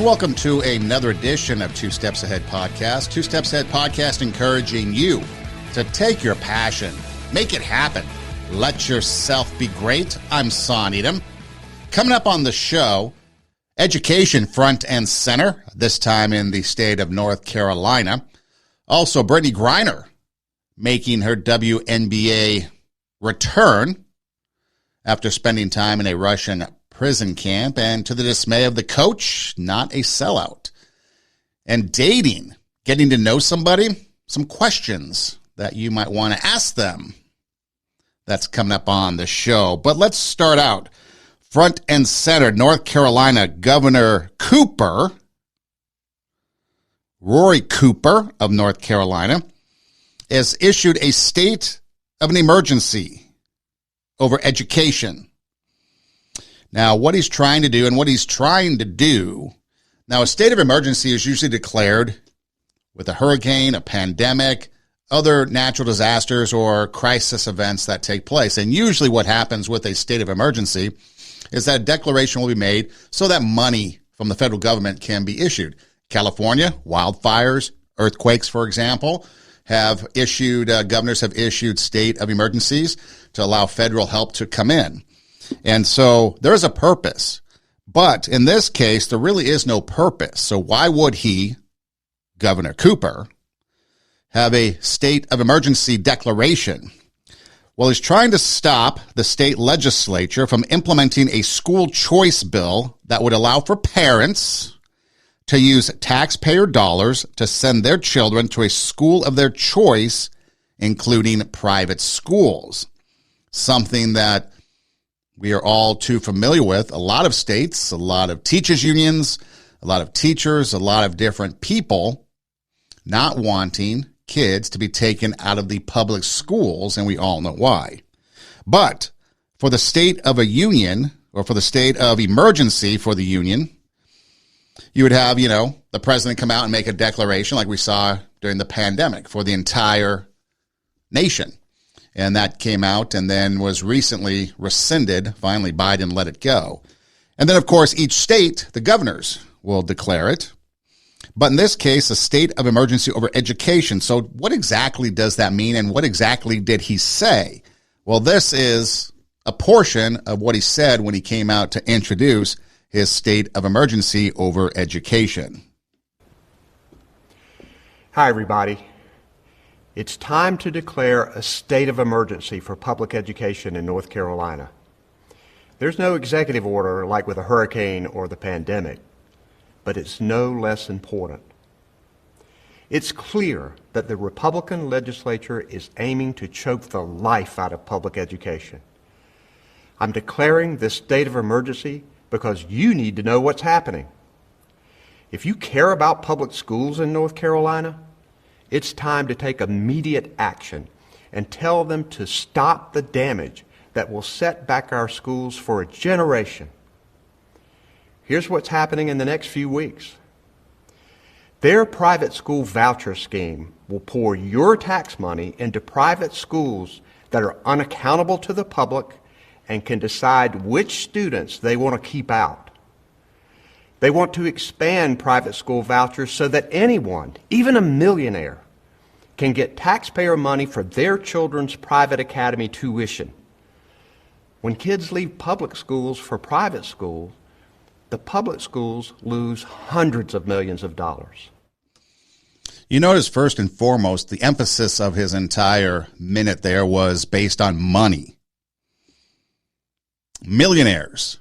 welcome to another edition of Two Steps Ahead Podcast. Two Steps Ahead Podcast encouraging you to take your passion, make it happen, let yourself be great. I'm Son Edom. Coming up on the show, education front and center, this time in the state of North Carolina. Also, Brittney Griner making her WNBA return after spending time in a Russian prison camp, and to the dismay of the coach, not a sellout. And dating, getting to know somebody, some questions that you might want to ask them. That's coming up on the show. But let's start out. Front and center, North Carolina Governor Cooper, Rory Cooper of North Carolina, has issued a state of an emergency over education. Now, what he's trying to do, now a state of emergency is usually declared with a hurricane, a pandemic, other natural disasters, or crisis events that take place. And usually what happens with a state of emergency is that a declaration will be made so that money from the federal government can be issued. California, wildfires, earthquakes, for example, governors have issued state of emergencies to allow federal help to come in. And so there is a purpose. But in this case, there really is no purpose. So why would he, Governor Cooper, have a state of emergency declaration? Well, he's trying to stop the state legislature from implementing a school choice bill that would allow for parents to use taxpayer dollars to send their children to a school of their choice, including private schools. Something that we are all too familiar with. A lot of states, a lot of teachers unions, a lot of teachers, a lot of different people not wanting kids to be taken out of the public schools, and we all know why. But for the state of a union, or for the state of emergency for the union, you would have, the president come out and make a declaration like we saw during the pandemic for the entire nation. And that came out and then was recently rescinded. Finally, Biden let it go. And then, of course, each state, the governors, will declare it. But in this case, a state of emergency over education. So what exactly does that mean, and what exactly did he say? Well, this is a portion of what he said when he came out to introduce his state of emergency over education. Hi, everybody. It's time to declare a state of emergency for public education in North Carolina. There's no executive order like with a hurricane or the pandemic, but it's no less important. It's clear that the Republican legislature is aiming to choke the life out of public education. I'm declaring this state of emergency because you need to know what's happening. If you care about public schools in North Carolina, it's time to take immediate action and tell them to stop the damage that will set back our schools for a generation. Here's what's happening in the next few weeks. Their private school voucher scheme will pour your tax money into private schools that are unaccountable to the public and can decide which students they want to keep out. They want to expand private school vouchers so that anyone, even a millionaire, can get taxpayer money for their children's private academy tuition. When kids leave public schools for private schools, the public schools lose hundreds of millions of dollars. You notice, first and foremost, the emphasis of his entire minute there was based on money. Millionaires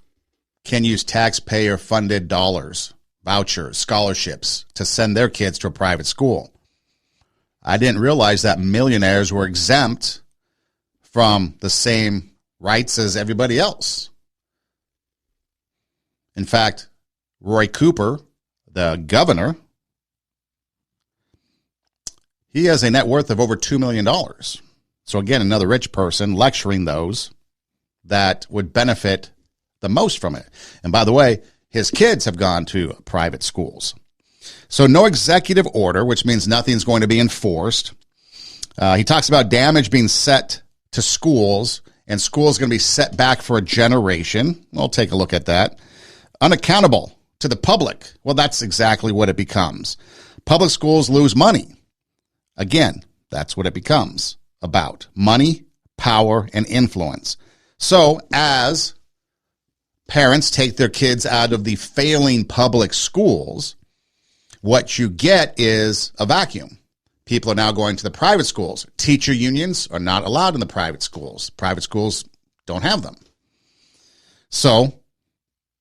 can use taxpayer-funded dollars, vouchers, scholarships to send their kids to a private school. I didn't realize that millionaires were exempt from the same rights as everybody else. In fact, Roy Cooper, the governor, he has a net worth of over $2 million. So again, another rich person lecturing those that would benefit the most from it. And by the way, his kids have gone to private schools. So no executive order, which means nothing's going to be enforced. He talks about damage being set to schools, and schools going to be set back for a generation. We'll take a look at that. Unaccountable to the public, well, that's exactly what it becomes. Public schools lose money. Again, that's what it becomes about: money, power, and influence. So as parents take their kids out of the failing public schools, what you get is a vacuum. People are now going to the private schools. Teacher unions are not allowed in the private schools. Private schools don't have them. So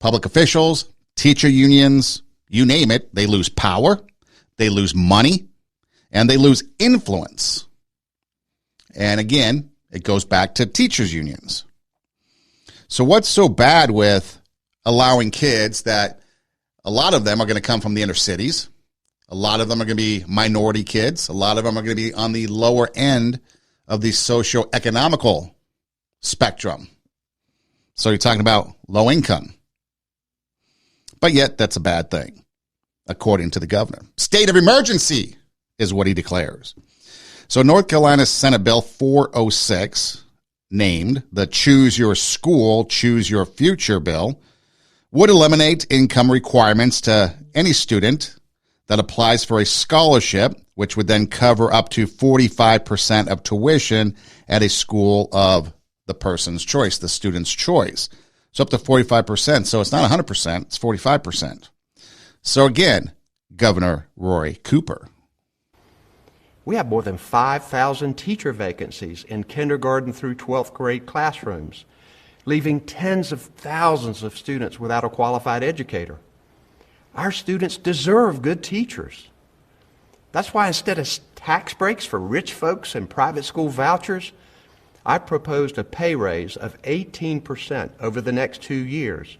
public officials, teacher unions, you name it, they lose power, they lose money, and they lose influence. And again, it goes back to teachers unions. So what's so bad with allowing kids that a lot of them are going to come from the inner cities? A lot of them are going to be minority kids. A lot of them are going to be on the lower end of the socioeconomical spectrum. So you're talking about low income. But yet that's a bad thing, according to the governor. State of emergency is what he declares. So North Carolina Senate Bill 406, named the Choose Your School, Choose Your Future bill, would eliminate income requirements to any student that applies for a scholarship, which would then cover up to 45% of tuition at a school of the person's choice, the student's choice. So up to 45%. So it's not 100%, it's 45%. So again, Governor Roy Cooper. We have more than 5,000 teacher vacancies in kindergarten through 12th grade classrooms, leaving tens of thousands of students without a qualified educator. Our students deserve good teachers. That's why instead of tax breaks for rich folks and private school vouchers, I proposed a pay raise of 18% over the next 2 years,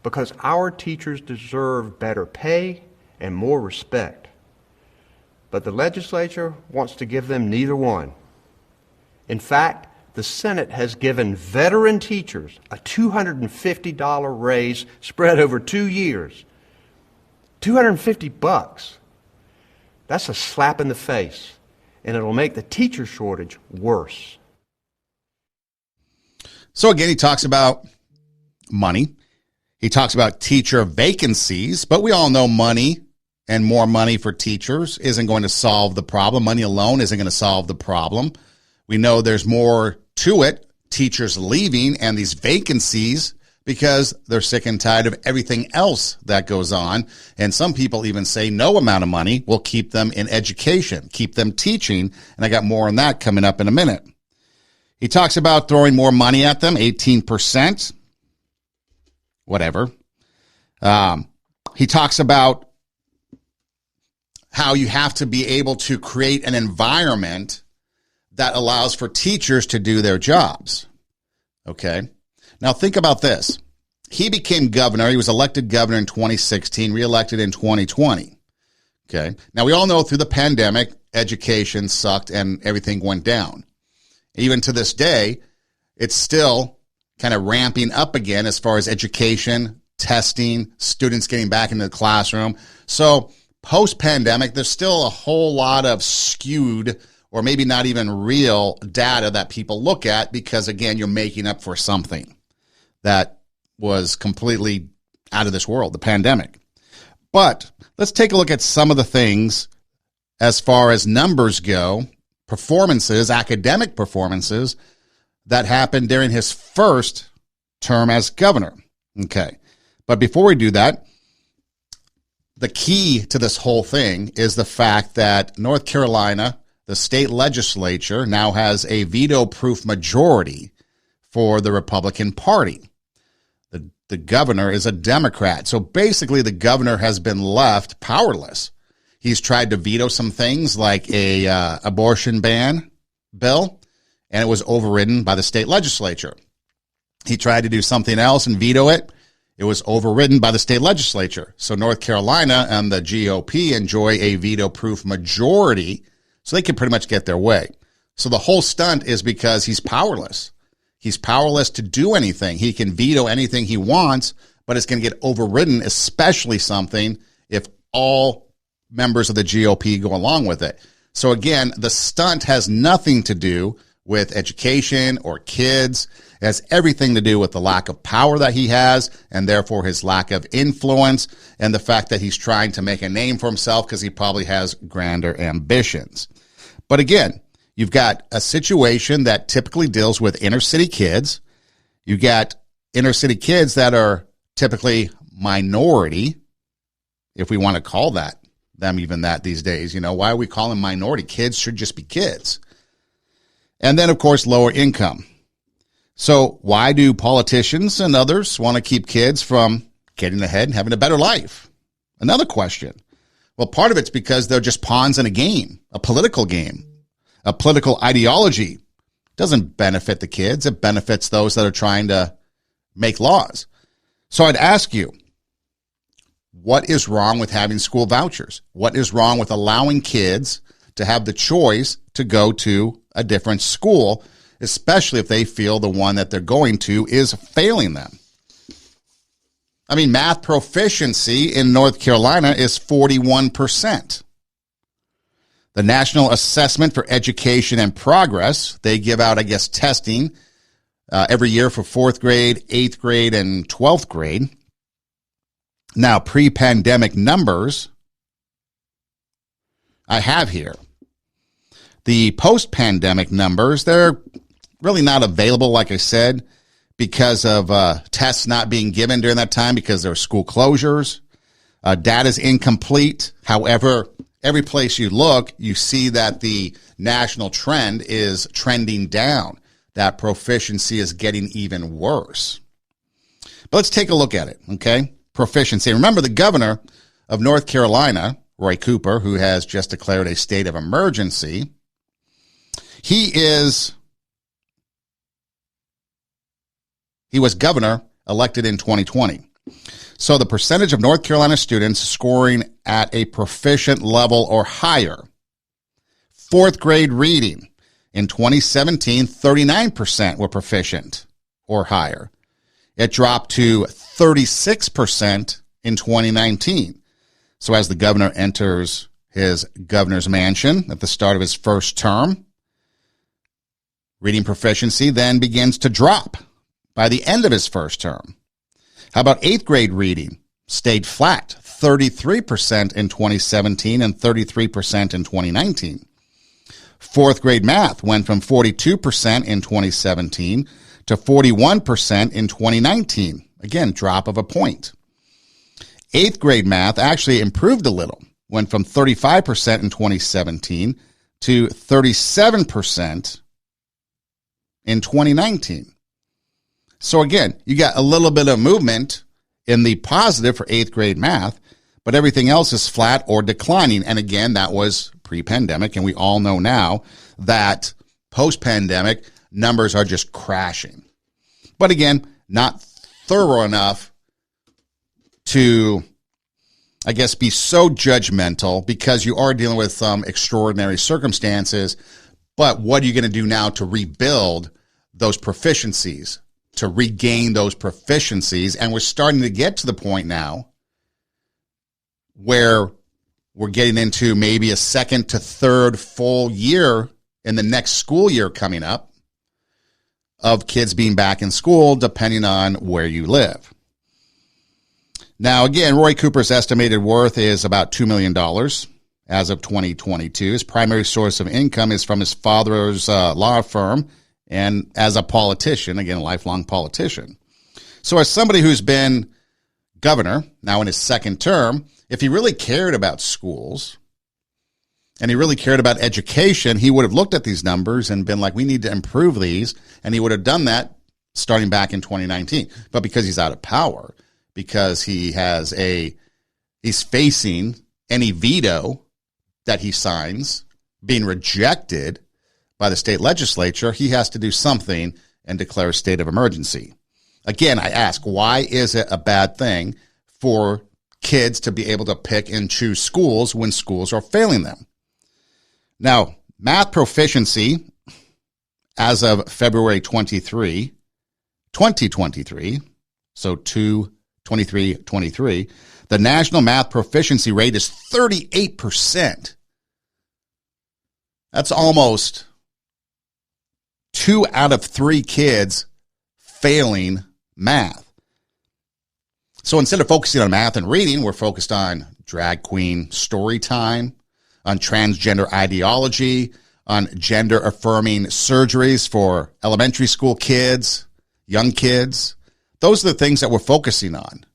because our teachers deserve better pay and more respect. But the legislature wants to give them neither one. In fact, the Senate has given veteran teachers a $250 raise spread over 2 years. $250. That's a slap in the face, and it'll make the teacher shortage worse. So again, he talks about money. He talks about teacher vacancies, but we all know money and more money for teachers isn't going to solve the problem. Money alone isn't going to solve the problem. We know there's more to it. Teachers leaving and these vacancies because they're sick and tired of everything else that goes on. And some people even say no amount of money will keep them in education, keep them teaching. And I got more on that coming up in a minute. He talks about throwing more money at them, 18%, whatever. He talks about how you have to be able to create an environment that allows for teachers to do their jobs. Okay. Now think about this. He became governor. He was elected governor in 2016, reelected in 2020. Okay. Now we all know through the pandemic, education sucked and everything went down. Even to this day, it's still kind of ramping up again as far as education, testing, students getting back into the classroom. So post-pandemic, there's still a whole lot of skewed or maybe not even real data that people look at because, again, you're making up for something that was completely out of this world, the pandemic. But let's take a look at some of the things as far as numbers go, performances, academic performances that happened during his first term as governor. Okay. But before we do that, the key to this whole thing is the fact that North Carolina, the state legislature, now has a veto-proof majority for the Republican Party. The governor is a Democrat. So basically the governor has been left powerless. He's tried to veto some things like a abortion ban bill, and it was overridden by the state legislature. He tried to do something else and veto it. It was overridden by the state legislature. So North Carolina and the GOP enjoy a veto-proof majority, so they can pretty much get their way. So the whole stunt is because he's powerless. He's powerless to do anything. He can veto anything he wants, but it's going to get overridden, especially something if all members of the GOP go along with it. So again, the stunt has nothing to do with education or kids. It has everything to do with the lack of power that he has, and therefore his lack of influence, and the fact that he's trying to make a name for himself because he probably has grander ambitions. But again, you've got a situation that typically deals with inner city kids. You got inner city kids that are typically minority, if we want to call them even that these days. You know, why are we calling minority? Kids should just be kids. And then, of course, lower income. So why do politicians and others want to keep kids from getting ahead and having a better life? Another question. Well, part of it's because they're just pawns in a game, a political game, a political ideology. Doesn't benefit the kids. It benefits those that are trying to make laws. So I'd ask you, what is wrong with having school vouchers? What is wrong with allowing kids to have the choice to go to a different school, especially if they feel the one that they're going to is failing them? I mean, math proficiency in North Carolina is 41%. The National Assessment for Education and Progress, they give out, testing every year for 4th grade, 8th grade, and 12th grade. Now, pre-pandemic numbers I have here. The post-pandemic numbers, they're really not available, like I said, because of tests not being given during that time because there were school closures. Data is incomplete. However, every place you look, you see that the national trend is trending down. That proficiency is getting even worse. But let's take a look at it, okay? Proficiency. Remember, the governor of North Carolina, Roy Cooper, who has just declared a state of emergency, he was governor elected in 2020. So the percentage of North Carolina students scoring at a proficient level or higher. 4th grade reading. In 2017, 39% were proficient or higher. It dropped to 36% in 2019. So as the governor enters his governor's mansion at the start of his first term, reading proficiency then begins to drop by the end of his first term. How about 8th grade reading? Stayed flat, 33% in 2017 and 33% in 2019. 4th grade math went from 42% in 2017 to 41% in 2019. Again, drop of a point. 8th grade math actually improved a little, went from 35% in 2017 to 37% in 2019. So again, you got a little bit of movement in the positive for 8th grade math, but everything else is flat or declining. And again, that was pre-pandemic, and we all know now that post-pandemic numbers are just crashing. But again, not thorough enough to, be so judgmental because you are dealing with some extraordinary circumstances. But what are you going to do now to rebuild those proficiencies, to regain those proficiencies? And we're starting to get to the point now where we're getting into maybe a second to third full year in the next school year coming up of kids being back in school, depending on where you live. Now, again, Roy Cooper's estimated worth is about $2 million as of 2022. His primary source of income is from his father's law firm and as a politician, again, a lifelong politician. So as somebody who's been governor, now in his second term, if he really cared about schools and he really cared about education, he would have looked at these numbers and been like, we need to improve these. And he would have done that starting back in 2019. But because he's out of power, because he's facing any veto that he signs being rejected by the state legislature, he has to do something and declare a state of emergency. Again, I ask, why is it a bad thing for kids to be able to pick and choose schools when schools are failing them? Now, math proficiency as of February 23, 2023, so 2/23/23, the national math proficiency rate is 38%. That's almost 2 out of 3 kids failing math. So instead of focusing on math and reading, we're focused on drag queen story time, on transgender ideology, on gender-affirming surgeries for elementary school kids, young kids. Those are the things that we're focusing on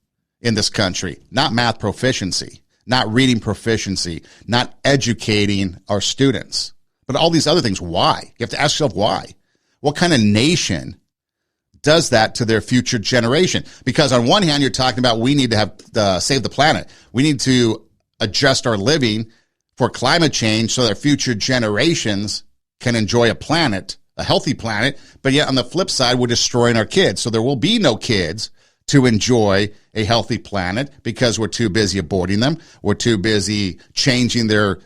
in this country, not math proficiency, not reading proficiency, not educating our students, but all these other things. Why? You have to ask yourself why. What kind of nation does that to their future generation? Because on one hand, you're talking about we need to have save the planet. We need to adjust our living for climate change so that future generations can enjoy a planet, a healthy planet. But yet on the flip side, we're destroying our kids. So there will be no kids to enjoy a healthy planet because we're too busy aborting them. We're too busy changing their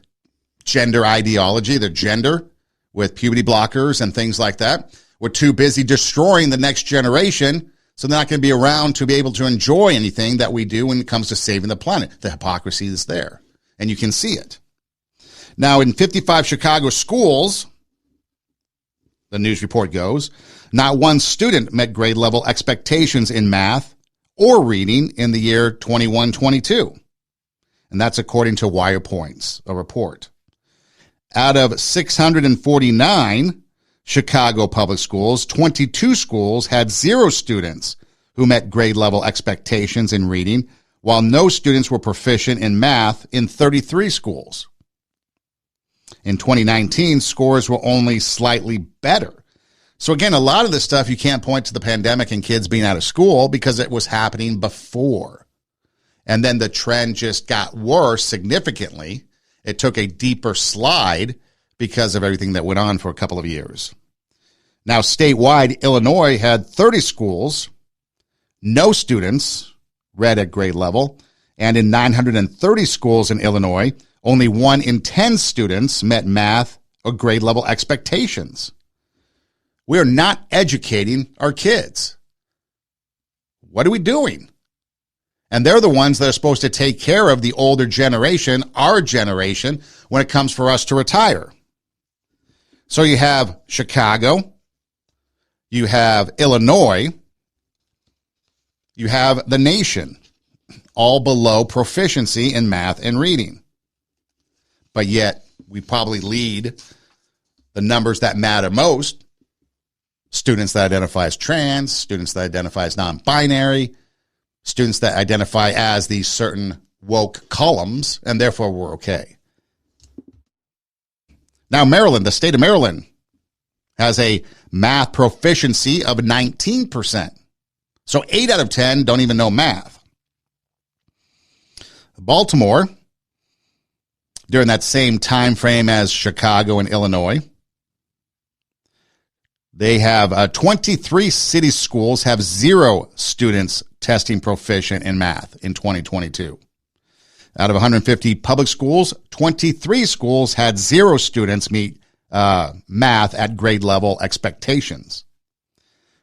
gender ideology, their gender, with puberty blockers and things like that. We're too busy destroying the next generation, so they're not going to be around to be able to enjoy anything that we do when it comes to saving the planet. The hypocrisy is there, and you can see it. Now, in 55 Chicago schools, the news report goes, not one student met grade level expectations in math or reading in the year 21-22. And that's according to Wire Points, a report. Out of 649 Chicago public schools, 22 schools had 0 students who met grade level expectations in reading, while no students were proficient in math in 33 schools. In 2019, scores were only slightly better. So again, a lot of this stuff you can't point to the pandemic and kids being out of school because it was happening before. And then the trend just got worse significantly. It took a deeper slide because of everything that went on for a couple of years. Now, statewide, Illinois had 30 schools, no students read at grade level, and in 930 schools in Illinois, only 1 in 10 students met math or grade level expectations. We are not educating our kids. What are we doing? And they're the ones that are supposed to take care of the older generation, our generation, when it comes for us to retire. So you have Chicago, you have Illinois, you have the nation, all below proficiency in math and reading. But yet, we probably lead the numbers that matter most. Students that identify as trans, students that identify as non-binary, students that identify as these certain woke columns, and therefore we're okay. Now, Maryland, the state of Maryland, has a math proficiency of 19%. So 8 out of 10 don't even know math. Baltimore, during that same time frame as Chicago and Illinois, they have 23 city schools have 0 students testing proficient in math in 2022. Out of 150 public schools, 23 schools had 0 students meet math at grade level expectations.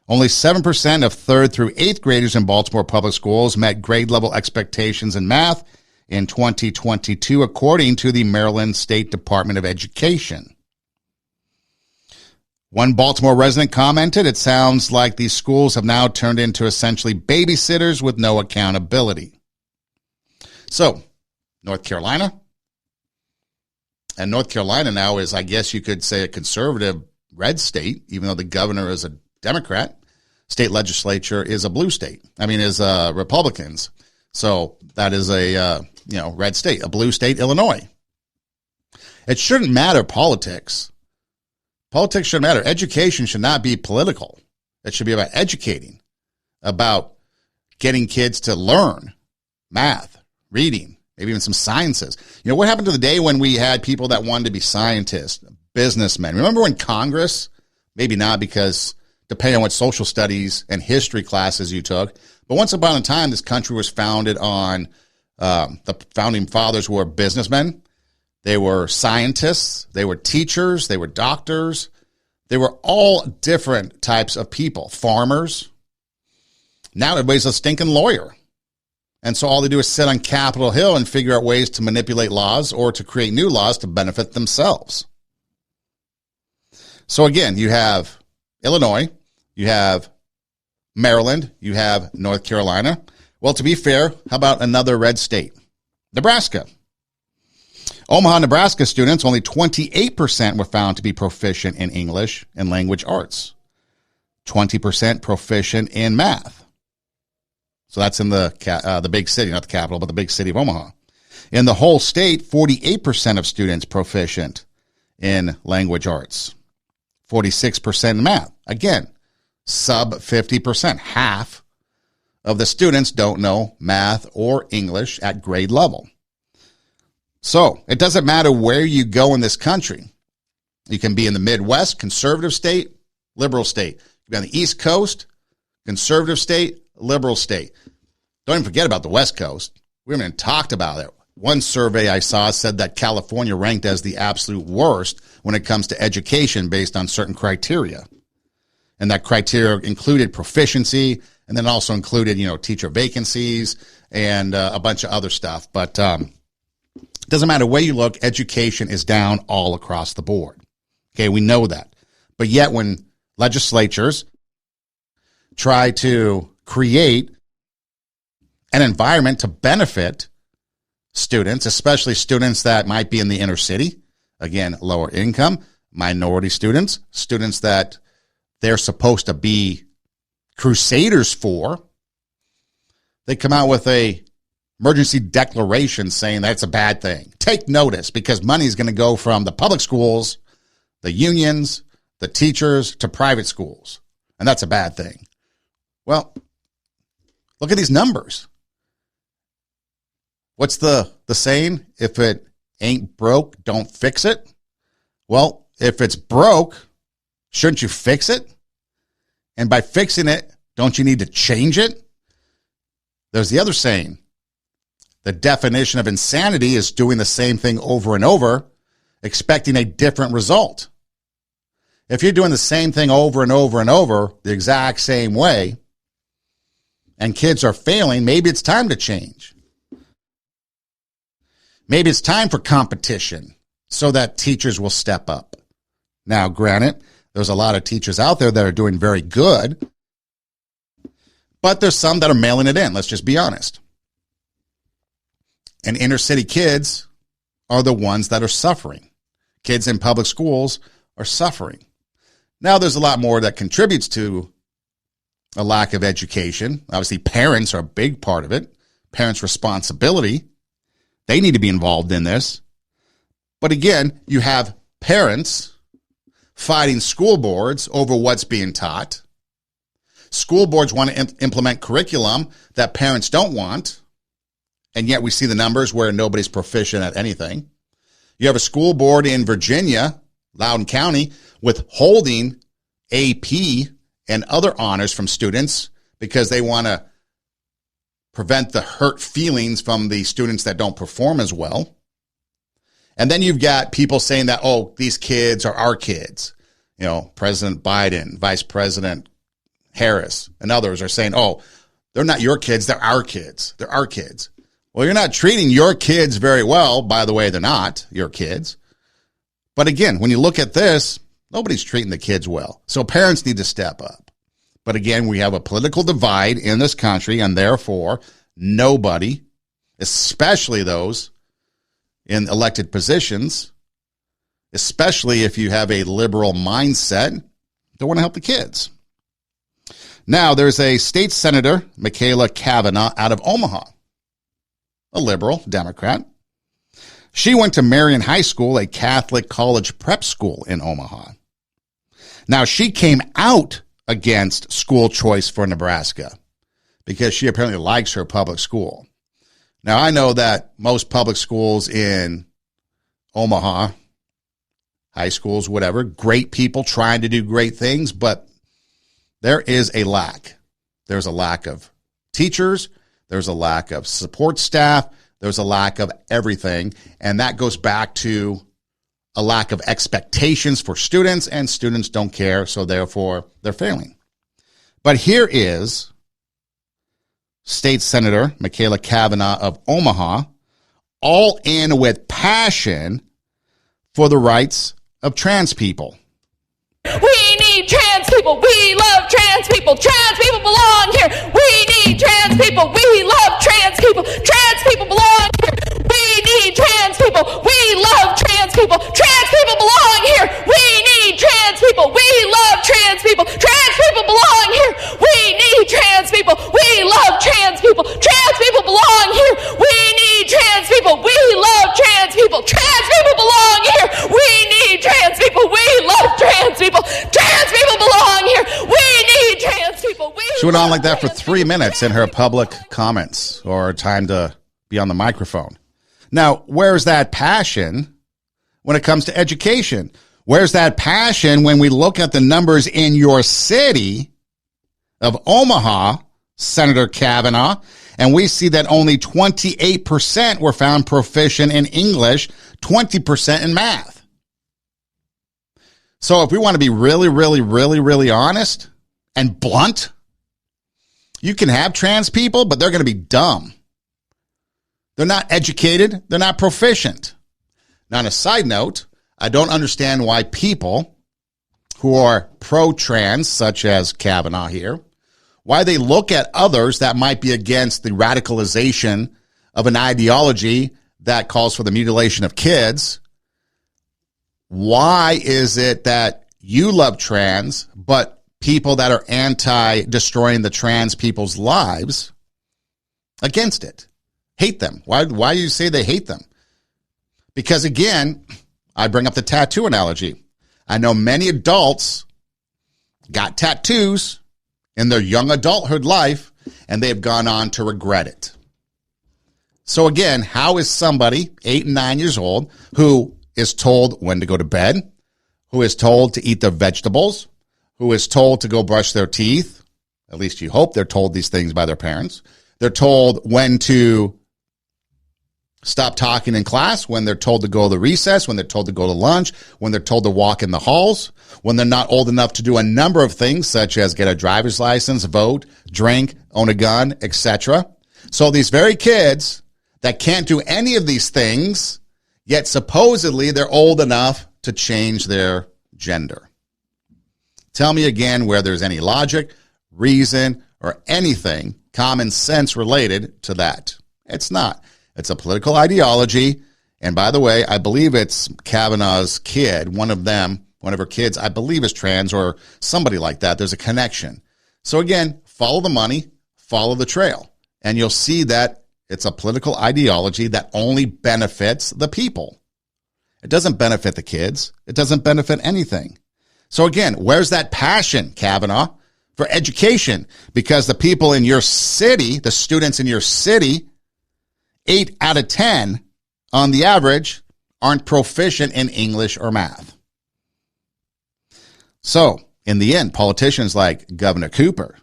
Only 7% of 3rd through 8th graders in Baltimore public schools met grade level expectations in math in 2022, according to the Maryland State Department of Education. One Baltimore resident commented, "It sounds like these schools have now turned into essentially babysitters with no accountability." So, North Carolina. And North Carolina now is, I guess you could say, a conservative red state, even though the governor is a Democrat. State legislature is a blue state. Is Republicans. So that is a, red state, a blue state, Illinois. It shouldn't matter politics. Politics shouldn't matter. Education should not be political. It should be about educating, about getting kids to learn math, reading, maybe even some sciences. What happened to the day when we had people that wanted to be scientists, businessmen? Remember when Congress, maybe not because depending on what social studies and history classes you took, but once upon a time, this country was founded on the founding fathers were businessmen. They were scientists. They were teachers. They were doctors. They were all different types of people, farmers. Now everybody's a stinking lawyer. And so all they do is sit on Capitol Hill and figure out ways to manipulate laws or to create new laws to benefit themselves. So again, you have Illinois, you have Maryland, you have North Carolina. Well, to be fair, how about another red state? Nebraska. Omaha, Nebraska students, only 28% were found to be proficient in English and language arts. 20% proficient in math. So that's in the big city, not the capital, but the big city of Omaha. In the whole state, 48% of students proficient in language arts. 46% in math. Again, sub 50%. Half of the students don't know math or English at grade level. So it doesn't matter where you go in this country. You can be in the Midwest, conservative state, liberal state. You can be on the East Coast, conservative state, liberal state. Don't even forget about the West Coast. We haven't even talked about it. One survey I saw said that California ranked as the absolute worst when it comes to education based on certain criteria. And that criteria included proficiency and then also included, teacher vacancies and a bunch of other stuff. But it doesn't matter where you look, education is down all across the board. Okay, we know that. But yet when legislatures try to create an environment to benefit students, especially students that might be in the inner city, again, lower income, minority students, students that they're supposed to be crusaders for, they come out with a emergency declaration saying that's a bad thing. Take notice, because money is going to go from the public schools, the unions, the teachers, to private schools. And that's a bad thing. Well, look at these numbers. What's the saying? If it ain't broke, don't fix it. Well, if it's broke, shouldn't you fix it? And by fixing it, don't you need to change it? There's the other saying. The definition of insanity is doing the same thing over and over, expecting a different result. If you're doing the same thing over and over and over, the exact same way, and kids are failing, maybe it's time to change. Maybe it's time for competition so that teachers will step up. Now, granted, there's a lot of teachers out there that are doing very good, but there's some that are mailing it in. Let's just be honest. And inner city kids are the ones that are suffering. Kids in public schools are suffering. Now, there's a lot more that contributes to a lack of education. Obviously, parents are a big part of it. Parents' responsibility. They need to be involved in this. But again, you have parents fighting school boards over what's being taught. School boards want to implement curriculum that parents don't want. And yet we see the numbers where nobody's proficient at anything. You have a school board in Virginia, Loudoun County, withholding AP and other honors from students because they want to prevent the hurt feelings from the students that don't perform as well. And then you've got people saying that, oh, these kids are our kids. President Biden, Vice President Harris, and others are saying, oh, they're not your kids, they're our kids. They're our kids. Well, you're not treating your kids very well. By the way, they're not your kids. But again, when you look at this, nobody's treating the kids well. So parents need to step up. But again, we have a political divide in this country, and therefore nobody, especially those in elected positions, especially if you have a liberal mindset, don't want to help the kids. Now, there's a state senator, Michaela Cavanaugh, out of Omaha, a liberal Democrat. She went to Marion High School, a Catholic college prep school in Omaha. Now, she came out against school choice for Nebraska because she apparently likes her public school. Now, I know that most public schools in Omaha, high schools, whatever, great people trying to do great things, but there is a lack. There's a lack of teachers. There's a lack of support staff. There's a lack of everything. And that goes back to a lack of expectations for students, and students don't care, so therefore they're failing. But here is State Senator Michaela Cavanaugh of Omaha, all in with passion for the rights of trans people. We need trans people. We love trans people. Trans people belong here. We need trans people. We love trans people. Trans people belong here. We need trans people. We love trans people. Trans people belong here. We need trans people. We love trans people. Trans people belong here. We need trans people. We love trans people. Trans people belong here. We need trans people. We love trans people. Trans people belong here. We need trans people. We love trans people. Trans people belong here. We need trans people. She went on like that for 3 minutes in her public comments, or time to be on the microphone. Now, where's that passion when it comes to education? Where's that passion when we look at the numbers in your city of Omaha, Senator Kavanaugh, and we see that only 28% were found proficient in English, 20% in math? So if we want to be really honest and blunt, you can have trans people, but they're going to be dumb. They're not educated. They're not proficient. Now, on a side note, I don't understand why people who are pro-trans, such as Kavanaugh here, why they look at others that might be against the radicalization of an ideology that calls for the mutilation of kids. Why is it that you love trans, but people that are anti-destroying the trans people's lives against it? Hate them. Why do you say they hate them? Because again, I bring up the tattoo analogy. I know many adults got tattoos in their young adulthood life, and they have gone on to regret it. So again, how is somebody 8 and 9 years old who is told when to go to bed, who is told to eat their vegetables, who is told to go brush their teeth, at least you hope they're told these things by their parents, they're told when to stop talking in class, when they're told to go to recess, when they're told to go to lunch, when they're told to walk in the halls, when they're not old enough to do a number of things such as get a driver's license, vote, drink, own a gun, etc. So these very kids that can't do any of these things, yet supposedly they're old enough to change their gender. Tell me again where there's any logic, reason, or anything common sense related to that. It's not. It's a political ideology. And by the way, I believe it's Kavanaugh's kid, one of her kids, I believe is trans or somebody like that. There's a connection. So again, follow the money, follow the trail, and you'll see that it's a political ideology that only benefits the people. It doesn't benefit the kids. It doesn't benefit anything. So again, where's that passion, Kavanaugh, for education? Because the people in your city, the students in your city, 8 out of 10 on the average aren't proficient in English or math. So in the end, politicians like Governor Cooper,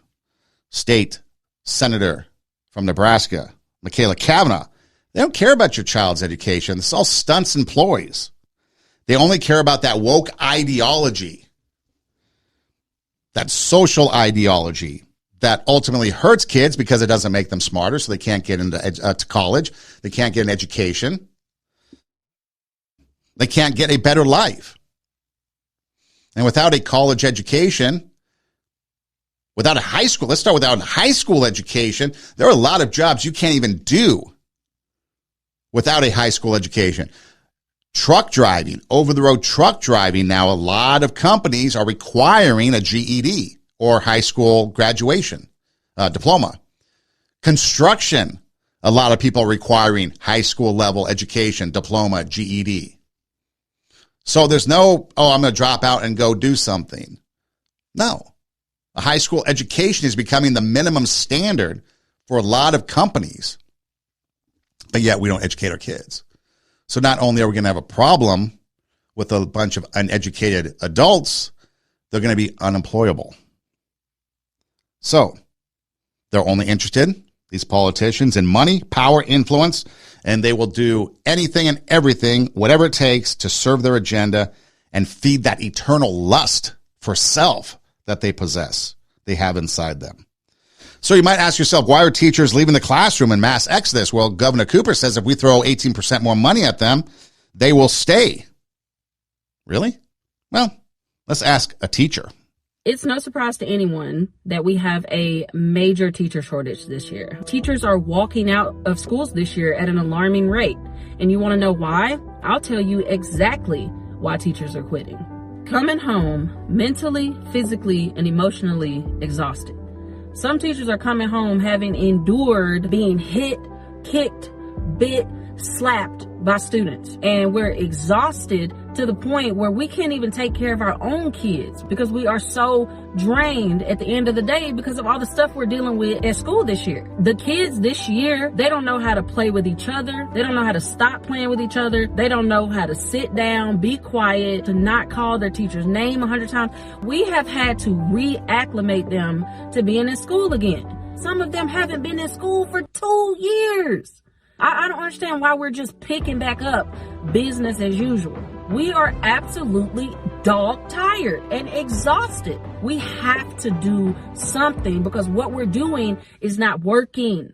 state senator from Nebraska, Michaela Kavanaugh, they don't care about your child's education. It's all stunts and ploys. They only care about that woke ideology, that social ideology that ultimately hurts kids because it doesn't make them smarter, so they can't get into to college. They can't get an education. They can't get a better life. And without a college education, without a high school, let's start without a high school education, there are a lot of jobs you can't even do without a high school education. Truck driving, over-the-road truck driving, now a lot of companies are requiring a GED or high school graduation diploma. Construction, a lot of people are requiring high school level education, diploma, GED. So there's no, I'm going to drop out and go do something. No. A high school education is becoming the minimum standard for a lot of companies. But yet we don't educate our kids. So not only are we going to have a problem with a bunch of uneducated adults, they're going to be unemployable. So they're only interested, these politicians, in money, power, influence, and they will do anything and everything, whatever it takes, to serve their agenda and feed that eternal lust for self that they possess, they have inside them. So you might ask yourself, why are teachers leaving the classroom in mass exodus? Well, Governor Cooper says if we throw 18% more money at them, they will stay. Really? Well, let's ask a teacher. It's no surprise to anyone that we have a major teacher shortage this year. Teachers are walking out of schools this year at an alarming rate. And you want to know why? I'll tell you exactly why teachers are quitting. Coming home mentally, physically, and emotionally exhausted. Some teachers are coming home having endured being hit, kicked, bit, slapped by students. And we're exhausted to the point where we can't even take care of our own kids because we are so drained at the end of the day because of all the stuff we're dealing with at school this year. The kids this year, they don't know how to play with each other. They don't know how to stop playing with each other. They don't know how to sit down, be quiet, to not call their teacher's name 100 times. We have had to reacclimate them to being in school again. Some of them haven't been in school for 2 years. I don't understand why we're just picking back up business as usual. We are absolutely dog tired and exhausted. We have to do something because what we're doing is not working.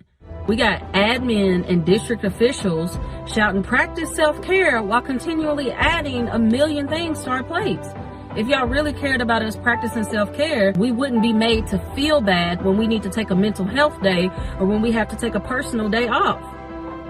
We got admin and district officials shouting practice self-care while continually adding a million things to our plates. If y'all really cared about us practicing self-care, we wouldn't be made to feel bad when we need to take a mental health day or when we have to take a personal day off.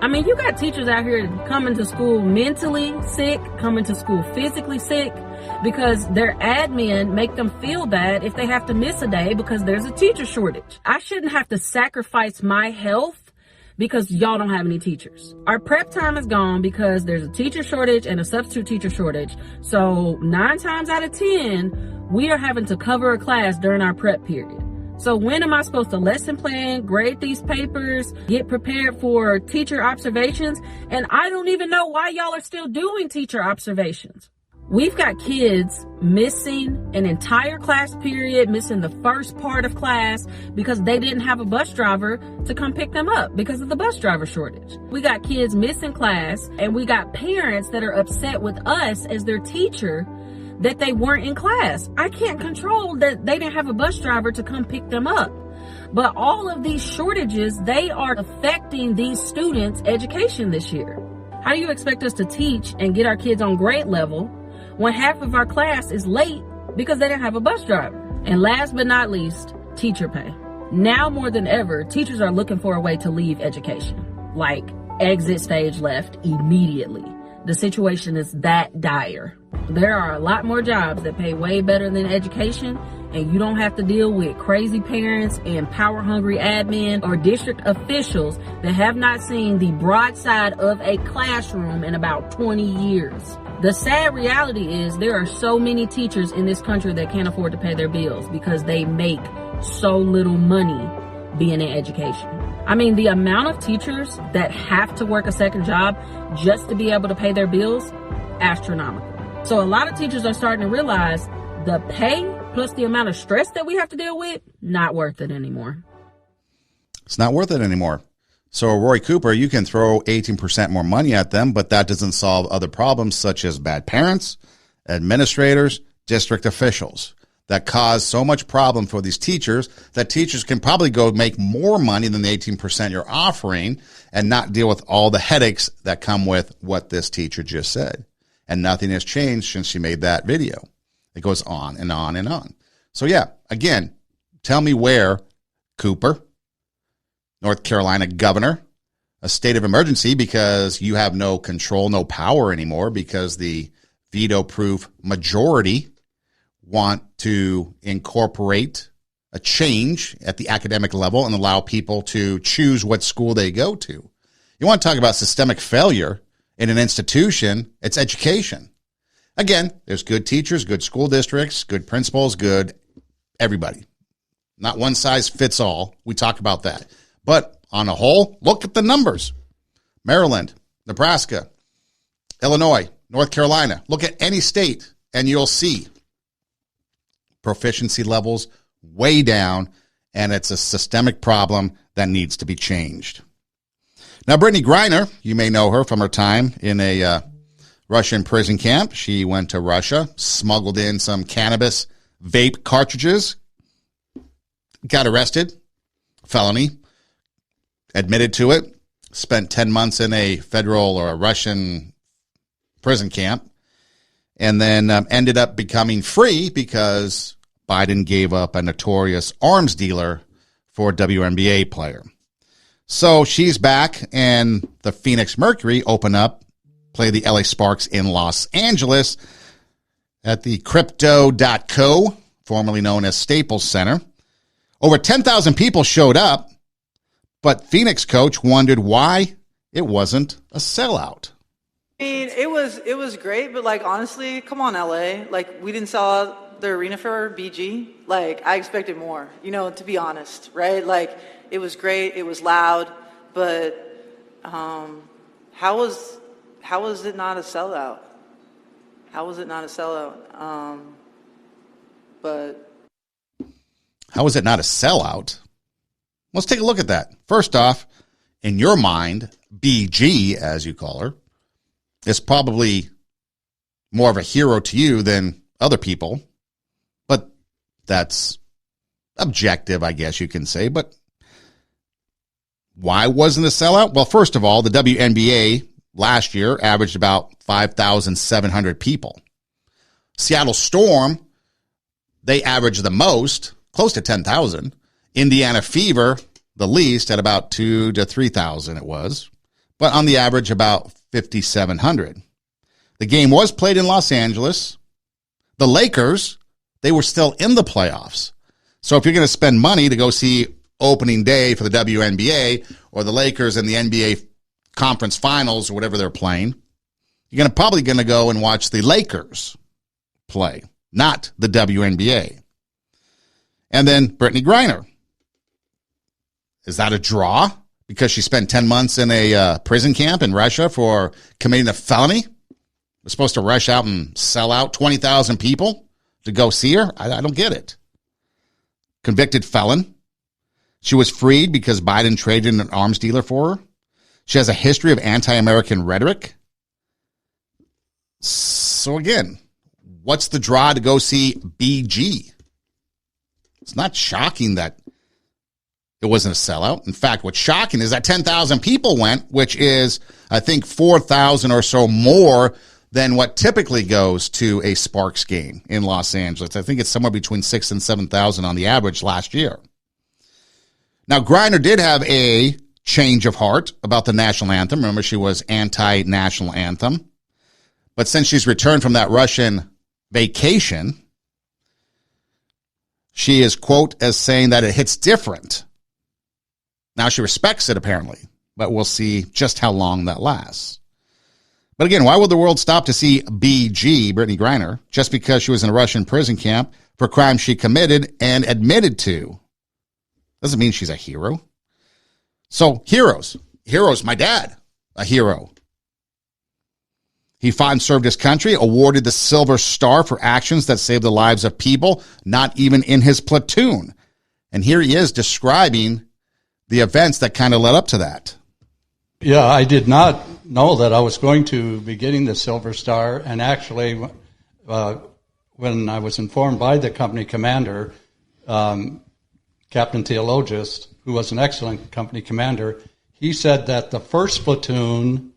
I mean, you got teachers out here coming to school mentally sick, coming to school physically sick, because their admin make them feel bad if they have to miss a day because there's a teacher shortage. I shouldn't have to sacrifice my health because y'all don't have any teachers. Our prep time is gone because there's a teacher shortage and a substitute teacher shortage. So 9 times out of 10, we are having to cover a class during our prep period. So when am I supposed to lesson plan, grade these papers, get prepared for teacher observations? And I don't even know why y'all are still doing teacher observations. We've got kids missing an entire class period, missing the first part of class because they didn't have a bus driver to come pick them up because of the bus driver shortage. We got kids missing class, and we got parents that are upset with us as their teacher that they weren't in class. I can't control that they didn't have a bus driver to come pick them up. But all of these shortages, they are affecting these students' education this year. How do you expect us to teach and get our kids on grade level when half of our class is late because they didn't have a bus driver? And last but not least, teacher pay. Now more than ever, teachers are looking for a way to leave education. Like exit stage left immediately. The situation is that dire. There are a lot more jobs that pay way better than education, and you don't have to deal with crazy parents and power-hungry admin or district officials that have not seen the broad side of a classroom in about 20 years. The sad reality is there are so many teachers in this country that can't afford to pay their bills because they make so little money being in education. I mean, the amount of teachers that have to work a second job just to be able to pay their bills, astronomical. So a lot of teachers are starting to realize the pay plus the amount of stress that we have to deal with, not worth it anymore. It's not worth it anymore. So Roy Cooper, you can throw 18% more money at them, but that doesn't solve other problems such as bad parents, administrators, district officials that cause so much problem for these teachers that teachers can probably go make more money than the 18% you're offering and not deal with all the headaches that come with what this teacher just said. And nothing has changed since she made that video. It goes on and on and on. So yeah, again, tell me where, Cooper, North Carolina governor, a state of emergency because you have no control, no power anymore because the veto-proof majority want to incorporate a change at the academic level and allow people to choose what school they go to. You want to talk about systemic failure in an institution, it's education. Again, there's good teachers, good school districts, good principals, good everybody. Not one size fits all. We talk about that. But on a whole, look at the numbers. Maryland, Nebraska, Illinois, North Carolina. Look at any state and you'll see proficiency levels way down, and it's a systemic problem that needs to be changed. Now, Brittney Griner, you may know her from her time in a Russian prison camp. She went to Russia, smuggled in some cannabis vape cartridges, got arrested, felony, admitted to it, spent 10 months in a federal or a Russian prison camp, and then ended up becoming free because Biden gave up a notorious arms dealer for a WNBA player. So she's back, and the Phoenix Mercury play the LA Sparks in Los Angeles at the Crypto.co, formerly known as Staples Center. Over 10,000 people showed up, but Phoenix coach wondered why it wasn't a sellout. I mean, it was great, but like honestly, come on, LA. Like we didn't sell out the arena for BG. Like I expected more, to be honest, right? Like it was great, it was loud, but how was it not a sellout? How was it not a sellout? But how was it not a sellout? Let's take a look at that. First off, in your mind, BG, as you call her, is probably more of a hero to you than other people. But that's objective, I guess you can say. But why wasn't it a sellout? Well, first of all, the WNBA last year averaged about 5,700 people. Seattle Storm, they averaged the most, close to 10,000. Indiana Fever, the least, at about 2,000 to 3,000 it was. But on the average, about 5,700. The game was played in Los Angeles. The Lakers, they were still in the playoffs. So if you're going to spend money to go see opening day for the WNBA or the Lakers in the NBA conference finals or whatever they're playing, you're probably going to go and watch the Lakers play, not the WNBA. And then Brittney Griner. Is that a draw because she spent 10 months in a prison camp in Russia for committing a felony? We're supposed to rush out and sell out 20,000 people to go see her? I don't get it. Convicted felon. She was freed because Biden traded an arms dealer for her. She has a history of anti-American rhetoric. So again, what's the draw to go see BG? It's not shocking that it wasn't a sellout. In fact, what's shocking is that 10,000 people went, which is, I think, 4,000 or so more than what typically goes to a Sparks game in Los Angeles. I think it's somewhere between 6,000 and 7,000 on the average last year. Now, Griner did have a change of heart about the national anthem. Remember, she was anti-national anthem. But since she's returned from that Russian vacation, she is, quote, as saying that it hits different. Now, she respects it, apparently, but we'll see just how long that lasts. But again, why would the world stop to see BG, Brittney Griner, just because she was in a Russian prison camp for crimes she committed and admitted to? Doesn't mean she's a hero. So, heroes. Heroes, my dad, a hero. He fought and served his country, awarded the Silver Star for actions that saved the lives of people, not even in his platoon. And here he is describing the events that kind of led up to that. Yeah, I did not know that I was going to be getting the Silver Star. And actually, when I was informed by the company commander, Captain Theologist, who was an excellent company commander, he said that the first platoon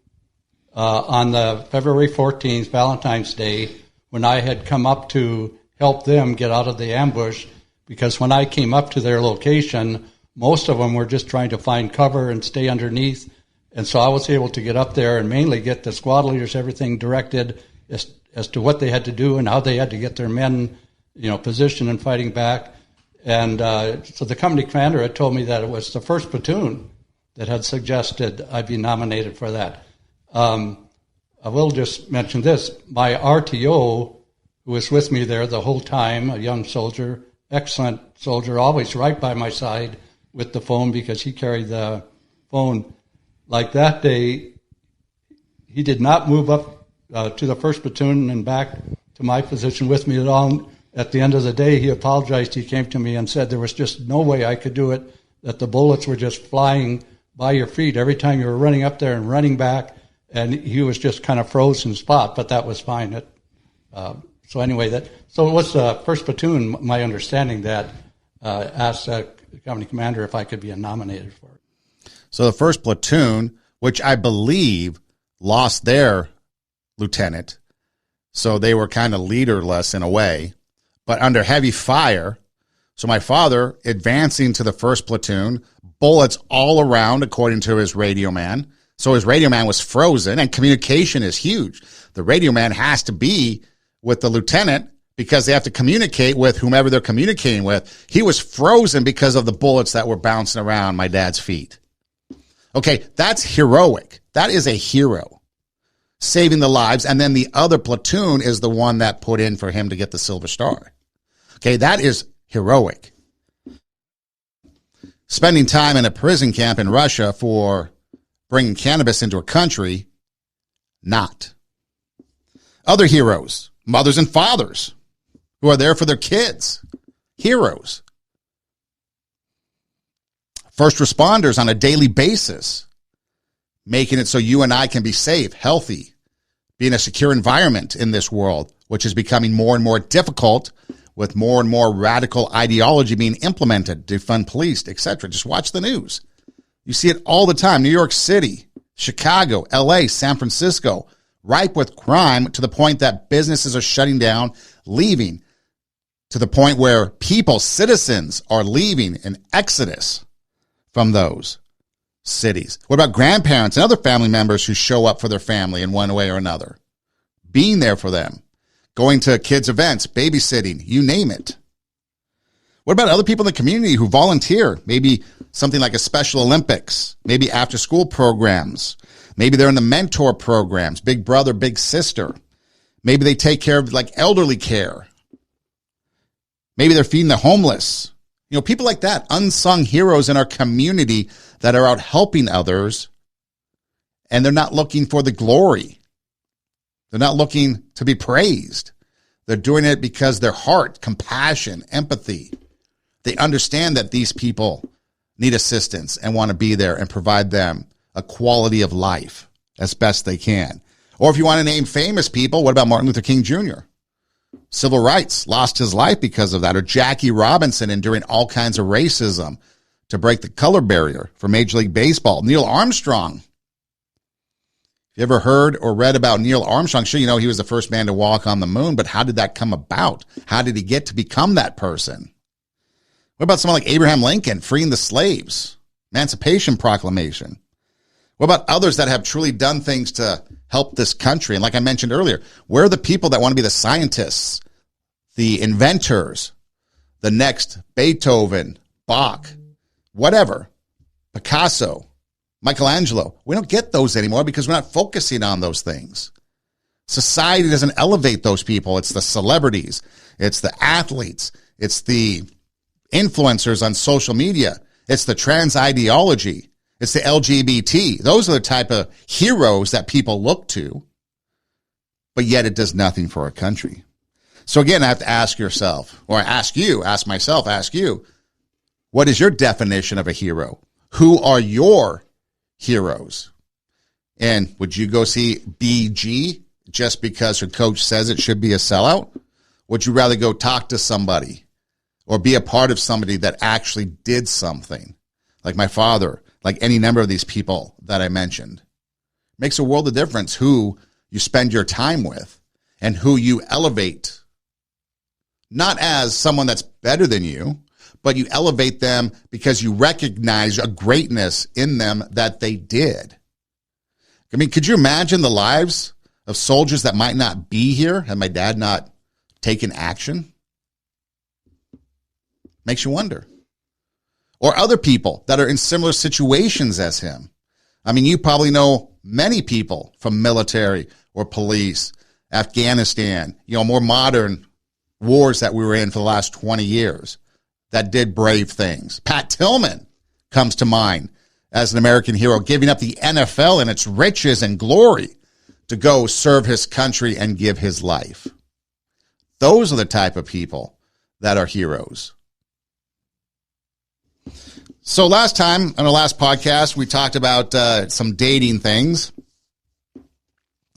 on the February 14th, Valentine's Day, when I had come up to help them get out of the ambush, because when I came up to their location, most of them were just trying to find cover and stay underneath. And so I was able to get up there and mainly get the squad leaders, everything directed as to what they had to do and how they had to get their men, positioned and fighting back. And so the company commander had told me that it was the first platoon that had suggested I be nominated for that. I will just mention this. My RTO, who was with me there the whole time, a young soldier, excellent soldier, always right by my side with the phone because he carried the phone. Like that day, he did not move up to the first platoon and back to my position with me at all. At the end of the day, he apologized. He came to me and said there was just no way I could do it, that the bullets were just flying by your feet every time you were running up there and running back, and he was just kind of frozen spot, but that was fine. So anyway, so it was the first platoon, my understanding, that asked the company commander if I could be nominated for it. So the first platoon, which I believe lost their lieutenant, so they were kind of leaderless in a way. but under heavy fire. So my father advancing to the first platoon, bullets all around, according to his radio man. So his radio man was frozen, and communication is huge. The radio man has to be with the lieutenant because they have to communicate with whomever they're communicating with. He was frozen because of the bullets that were bouncing around my dad's feet. Okay, that's heroic. That is a hero. Saving the lives, and then the other platoon is the one that put in for him to get the Silver Star. Okay, that is heroic. Spending time in a prison camp in Russia for bringing cannabis into a country, not. Other heroes, mothers and fathers who are there for their kids, heroes. First responders on a daily basis, making it so you and I can be safe, healthy, be in a secure environment in this world, which is becoming more and more difficult with more and more radical ideology being implemented, defund police, etc. Just watch the news. You see it all the time. New York City, Chicago, LA, San Francisco, ripe with crime to the point that businesses are shutting down, leaving, to the point where people, citizens, are leaving in exodus from those cities. What about grandparents and other family members who show up for their family in one way or another? Being there for them, going to kids' events, babysitting, you name it. What about other people in the community who volunteer? Maybe something like a Special Olympics, maybe after-school programs. Maybe they're in the mentor programs, big brother, big sister. Maybe they take care of like elderly care. Maybe they're feeding the homeless. You know, people like that, unsung heroes in our community that are out helping others, and they're not looking for the glory. They're not looking to be praised. They're doing it because their heart, compassion, empathy. They understand that these people need assistance and want to be there and provide them a quality of life as best they can. Or if you want to name famous people, what about Martin Luther King Jr.? Civil rights, lost his life because of that. Or Jackie Robinson enduring all kinds of racism to break the color barrier for Major League Baseball. Neil Armstrong. If you ever heard or read about Neil Armstrong, sure, you know he was the first man to walk on the moon, but how did that come about? How did he get to become that person? What about someone like Abraham Lincoln, freeing the slaves, Emancipation Proclamation? What about others that have truly done things to help this country? And like I mentioned earlier, where are the people that want to be the scientists, the inventors, the next Beethoven, Bach, whatever, Picasso, Michelangelo? We don't get those anymore because we're not focusing on those things. Society doesn't elevate those people. It's the celebrities. It's the athletes. It's the influencers on social media. It's the trans ideology. It's the LGBT. Those are the type of heroes that people look to, but yet it does nothing for our country. So again, I have to ask yourself, or ask myself, what is your definition of a hero? Who are your heroes? And would you go see BG just because her coach says it should be a sellout? Would you rather go talk to somebody or be a part of somebody that actually did something, like my father, like any number of these people that I mentioned? It makes a world of difference who you spend your time with and who you elevate, not as someone that's better than you, but you elevate them because you recognize a greatness in them that they did. I mean, could you imagine the lives of soldiers that might not be here had my dad not taken action? Makes you wonder. Or other people that are in similar situations as him. I mean, you probably know many people from military or police, Afghanistan, more modern wars that we were in for the last 20 years that did brave things. Pat Tillman comes to mind as an American hero, giving up the NFL and its riches and glory to go serve his country and give his life. Those are the type of people that are heroes. So last time, on our last podcast, we talked about some dating things.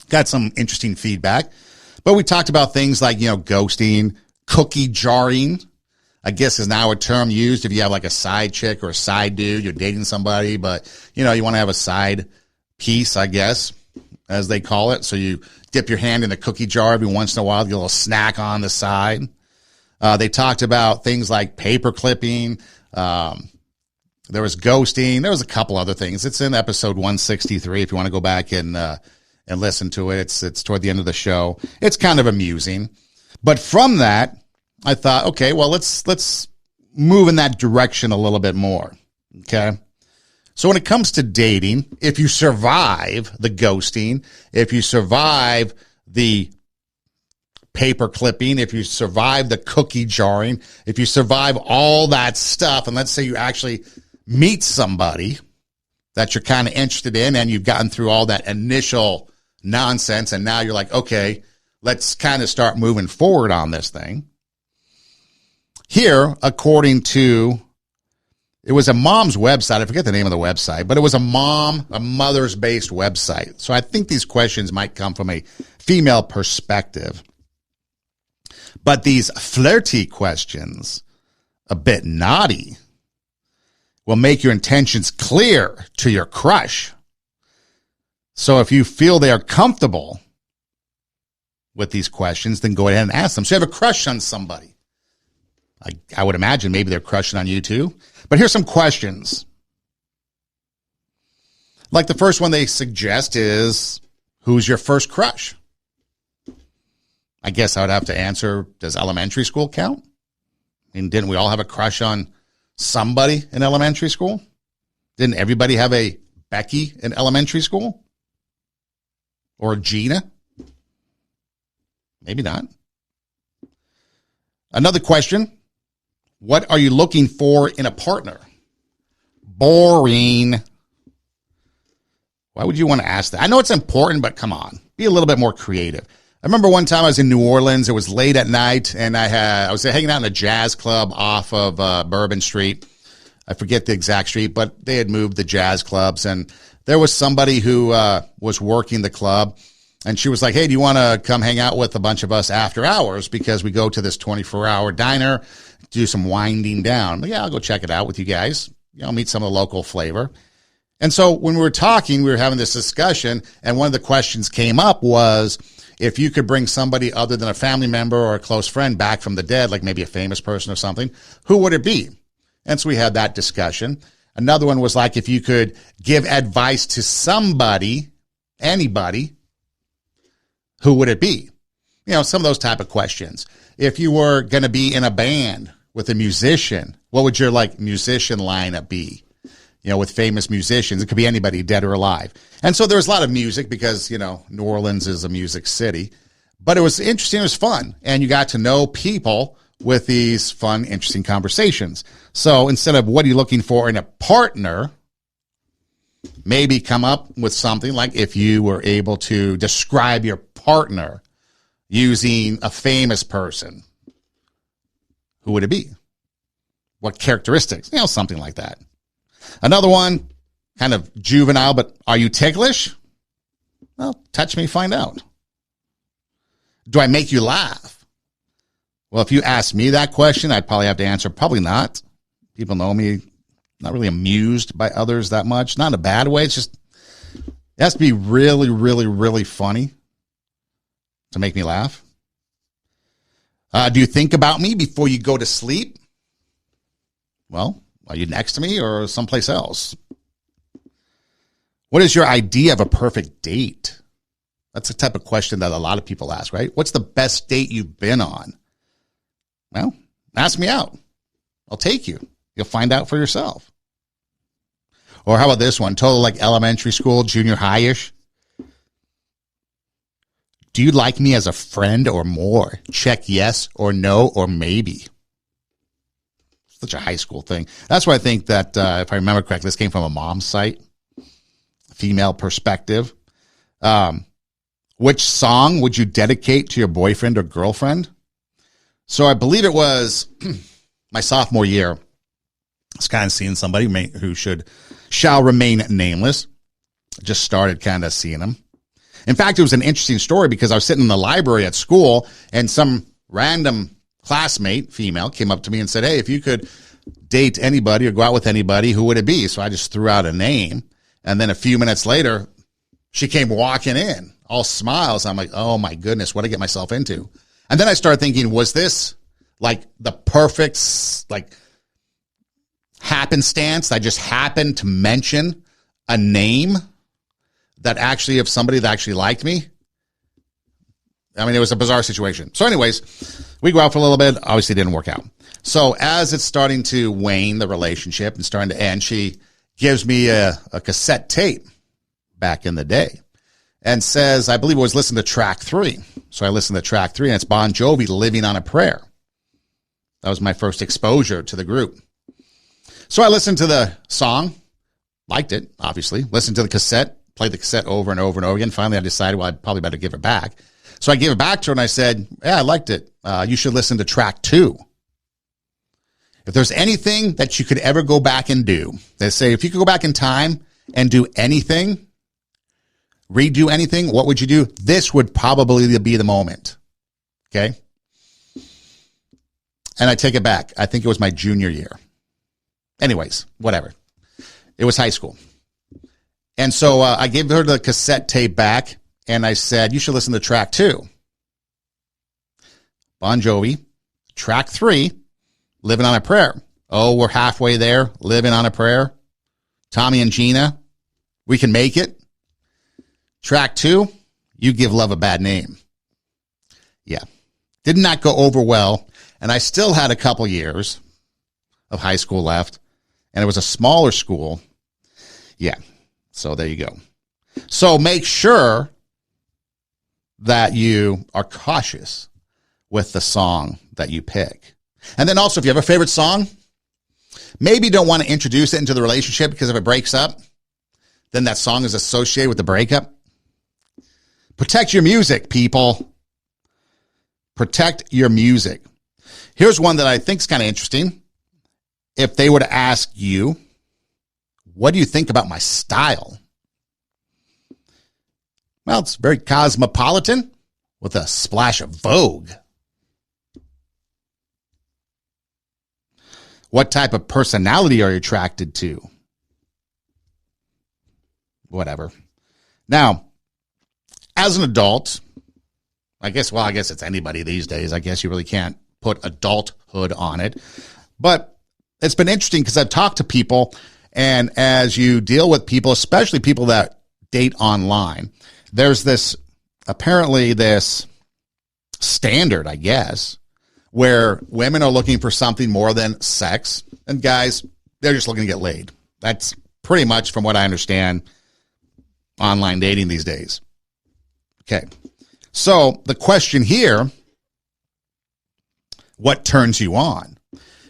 Got some interesting feedback. But we talked about things like, ghosting, cookie jarring, I guess is now a term used if you have like a side chick or a side dude, you're dating somebody, but, you want to have a side piece, I guess, as they call it. So you dip your hand in the cookie jar every once in a while, get a little snack on the side. They talked about things like paper clipping. There was ghosting. There was a couple other things. It's in episode 163 if you want to go back and listen to it. It's toward the end of the show. It's kind of amusing. But from that, I thought, okay, well, let's move in that direction a little bit more. Okay. So when it comes to dating, if you survive the ghosting, if you survive the paper clipping, if you survive the cookie jarring, if you survive all that stuff, and let's say you actually meet somebody that you're kind of interested in and you've gotten through all that initial nonsense and now you're like, okay, let's kind of start moving forward on this thing. Here, according to, it was a mom's website. I forget the name of the website, but it was a mother's-based website. So I think these questions might come from a female perspective. But these flirty questions, a bit naughty, will make your intentions clear to your crush. So if you feel they are comfortable with these questions, then go ahead and ask them. So you have a crush on somebody. I would imagine maybe they're crushing on you too. But here's some questions. Like the first one they suggest is, who's your first crush? I guess I would have to answer, does elementary school count? I mean, didn't we all have a crush on somebody in elementary school? Didn't everybody have a Becky in elementary school? Or Gina? Maybe not. Another question. What are you looking for in a partner? Boring. Why would you want to ask that? I know it's important, but come on. Be a little bit more creative. I remember one time I was in New Orleans. It was late at night, and I was hanging out in a jazz club off of Bourbon Street. I forget the exact street, but they had moved the jazz clubs, and there was somebody who was working the club, and she was like, hey, do you want to come hang out with a bunch of us after hours? Because we go to this 24-hour diner, do some winding down. But yeah, I'll go check it out with you guys. Meet some of the local flavor. And so when we were talking, we were having this discussion, and one of the questions came up was, if you could bring somebody other than a family member or a close friend back from the dead, like maybe a famous person or something, who would it be? And so we had that discussion. Another one was like, if you could give advice to somebody, anybody, who would it be? Some of those type of questions. If you were going to be in a band with a musician, what would your musician lineup be? With famous musicians. It could be anybody, dead or alive. And so there was a lot of music because, New Orleans is a music city. But it was interesting. It was fun. And you got to know people with these fun, interesting conversations. So instead of what are you looking for in a partner, maybe come up with something like if you were able to describe your partner using a famous person, who would it be? What characteristics? Something like that. Another one, kind of juvenile, but are you ticklish? Well, touch me, find out. Do I make you laugh? Well, if you ask me that question, I'd probably have to answer, probably not. People know me, not really amused by others that much. Not in a bad way. It's just, it has to be really, really, really funny to make me laugh. Do you think about me before you go to sleep? Well, are you next to me or someplace else? What is your idea of a perfect date? That's the type of question that a lot of people ask, right? What's the best date you've been on? Well, ask me out. I'll take you. You'll find out for yourself. Or how about this one? Total like elementary school, junior high-ish. Do you like me as a friend or more? Check yes or no or maybe. Such a high school thing. That's why I think that, if I remember correctly, this came from a mom's site, female perspective. Which song would you dedicate to your boyfriend or girlfriend? So I believe it was my sophomore year. I was kind of seeing somebody who shall remain nameless. I just started kind of seeing him. In fact, it was an interesting story because I was sitting in the library at school and some random classmate, female, came up to me and said, hey, if you could date anybody or go out with anybody, who would it be? So I just threw out a name. And then a few minutes later, she came walking in, all smiles. I'm like, oh my goodness, what did I get myself into? And then I started thinking, was this like the perfect, like, happenstance. I just happened to mention a name that actually, of somebody that actually liked me. I mean, it was a bizarre situation. So anyways, we go out for a little bit. Obviously didn't work out. So as it's starting to wane, the relationship, and starting to end, she gives me a cassette tape back in the day and says, I believe it was listen to track 3. So I listened to track 3, and it's Bon Jovi, Living on a Prayer. That was my first exposure to the group. So I listened to the song, liked it, obviously, listened to the cassette, played the cassette over and over and over again. Finally, I decided, well, I'd probably better give it back. So I gave it back to her, and I said, yeah, I liked it. You should listen to track 2. If there's anything that you could ever go back and do, they say, if you could go back in time and do anything, redo anything, what would you do? This would probably be the moment. Okay? And I take it back. I think it was my junior year. Anyways, whatever. It was high school. And so I gave her the cassette tape back, and I said, you should listen to track 2. Bon Jovi, track 3, Living on a Prayer. Oh, we're halfway there, Living on a Prayer. Tommy and Gina, We Can Make It. Track 2, You Give Love a Bad Name. Yeah. Did not go over well, and I still had a couple years of high school left, and it was a smaller school. Yeah. So there you go. So make sure that you are cautious with the song that you pick. And then also, if you have a favorite song, maybe you don't want to introduce it into the relationship, because if it breaks up, then that song is associated with the breakup. Protect your music, people. Protect your music. Here's one that I think is kind of interesting. If they were to ask you, what do you think about my style? Well, it's very cosmopolitan with a splash of Vogue. What type of personality are you attracted to? Whatever. Now, as an adult, I guess it's anybody these days. I guess you really can't put adulthood on it. But it's been interesting because I've talked to people, and as you deal with people, especially people that date online, there's this standard, I guess, where women are looking for something more than sex, and guys, they're just looking to get laid. That's pretty much, from what I understand, online dating these days. Okay. So the question here, what turns you on?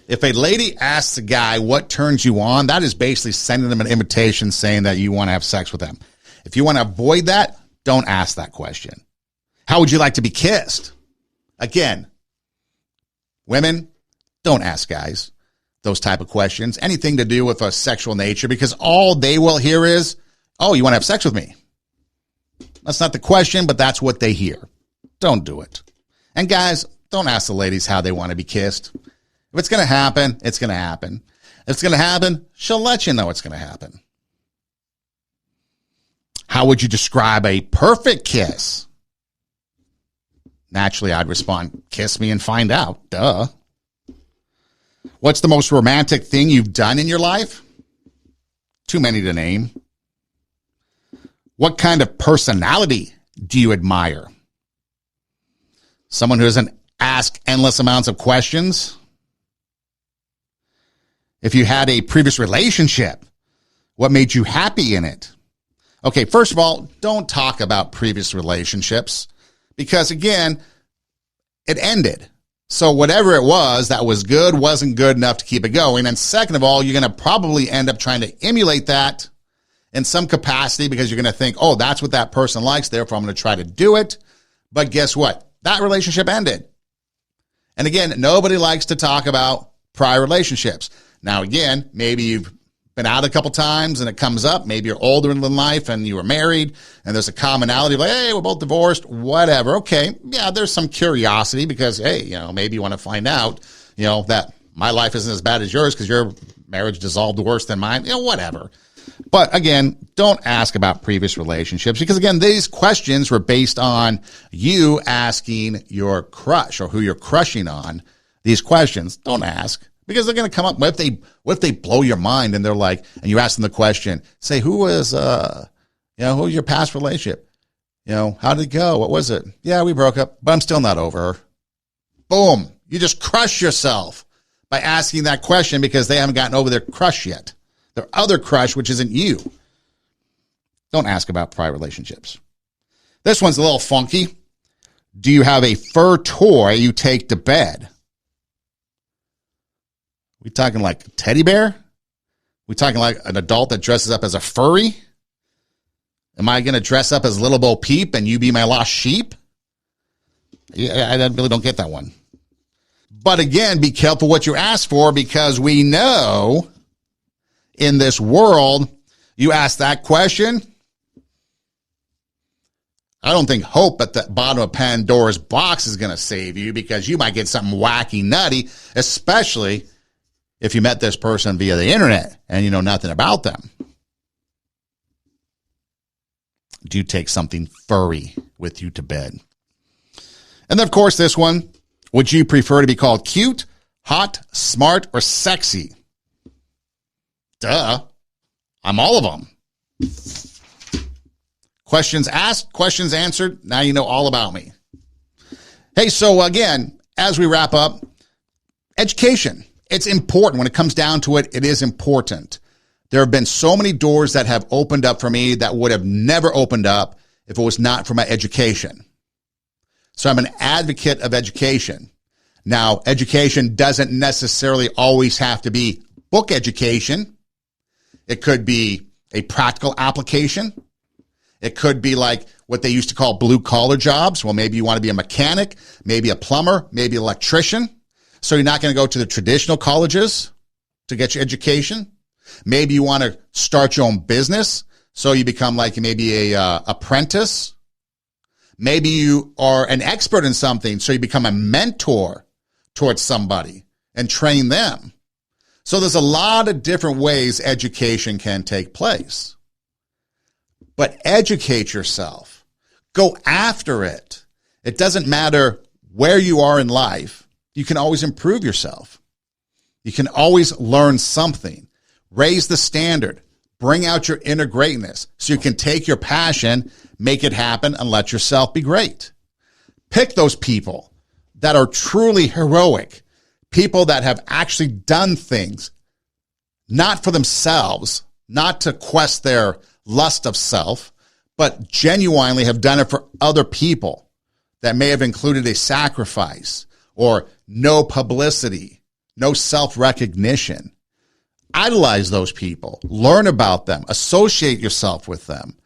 If a lady asks a guy what turns you on, that is basically sending them an invitation saying that you want to have sex with them. If you want to avoid that, don't ask that question. How would you like to be kissed? Again, women, don't ask guys those type of questions, anything to do with a sexual nature, because all they will hear is, oh, you want to have sex with me? That's not the question, but that's what they hear. Don't do it. And guys, don't ask the ladies how they want to be kissed. If it's going to happen, it's going to happen. If it's going to happen, she'll let you know it's going to happen. How would you describe a perfect kiss? Naturally, I'd respond, kiss me and find out. Duh. What's the most romantic thing you've done in your life? Too many to name. What kind of personality do you admire? Someone who doesn't ask endless amounts of questions? If you had a previous relationship, what made you happy in it? Okay, first of all, don't talk about previous relationships because, again, it ended. So whatever it was that was good wasn't good enough to keep it going. And second of all, you're going to probably end up trying to emulate that in some capacity because you're going to think, oh, that's what that person likes, therefore I'm going to try to do it. But guess what? That relationship ended. And again, nobody likes to talk about prior relationships. Now, again, maybe you've been out a couple times and it comes up. Maybe you're older in life and you were married and there's a commonality of like, hey, we're both divorced, whatever. Okay. Yeah, there's some curiosity because, hey, maybe you want to find out, that my life isn't as bad as yours because your marriage dissolved worse than mine, whatever. But again, don't ask about previous relationships because, again, these questions were based on you asking your crush or who you're crushing on these questions, don't ask, because they're going to come up. What if they blow your mind and they're like, and you ask them the question, say, who was your past relationship? How did it go? What was it? Yeah, we broke up, but I'm still not over her. Boom. You just crush yourself by asking that question because they haven't gotten over their crush yet. Their other crush, which isn't you. Don't ask about prior relationships. This one's a little funky. Do you have a fur toy you take to bed? We talking like a teddy bear? We talking like an adult that dresses up as a furry? Am I going to dress up as Little Bo Peep and you be my lost sheep? Yeah, I really don't get that one. But again, be careful what you ask for, because we know in this world, you ask that question, I don't think hope at the bottom of Pandora's box is going to save you, because you might get something wacky, nutty, especially if you met this person via the internet and you know nothing about them. Do you take something furry with you to bed? And then, of course, this one, would you prefer to be called cute, hot, smart, or sexy? Duh. I'm all of them. Questions asked, questions answered. Now you know all about me. Hey, so again, as we wrap up, education. It's important. When it comes down to it, it is important. There have been so many doors that have opened up for me that would have never opened up if it was not for my education. So I'm an advocate of education. Now, education doesn't necessarily always have to be book education. It could be a practical application. It could be like what they used to call blue collar jobs. Well, maybe you want to be a mechanic, maybe a plumber, maybe an electrician. So you're not going to go to the traditional colleges to get your education. Maybe you want to start your own business. So you become like maybe a apprentice. Maybe you are an expert in something. So you become a mentor towards somebody and train them. So there's a lot of different ways education can take place. But educate yourself. Go after it. It doesn't matter where you are in life. You can always improve yourself. You can always learn something. Raise the standard. Bring out your inner greatness so you can take your passion, make it happen, and let yourself be great. Pick those people that are truly heroic, people that have actually done things, not for themselves, not to quest their lust of self, but genuinely have done it for other people that may have included a sacrifice or no publicity, no self-recognition. Idolize those people. Learn about them. Associate yourself with them.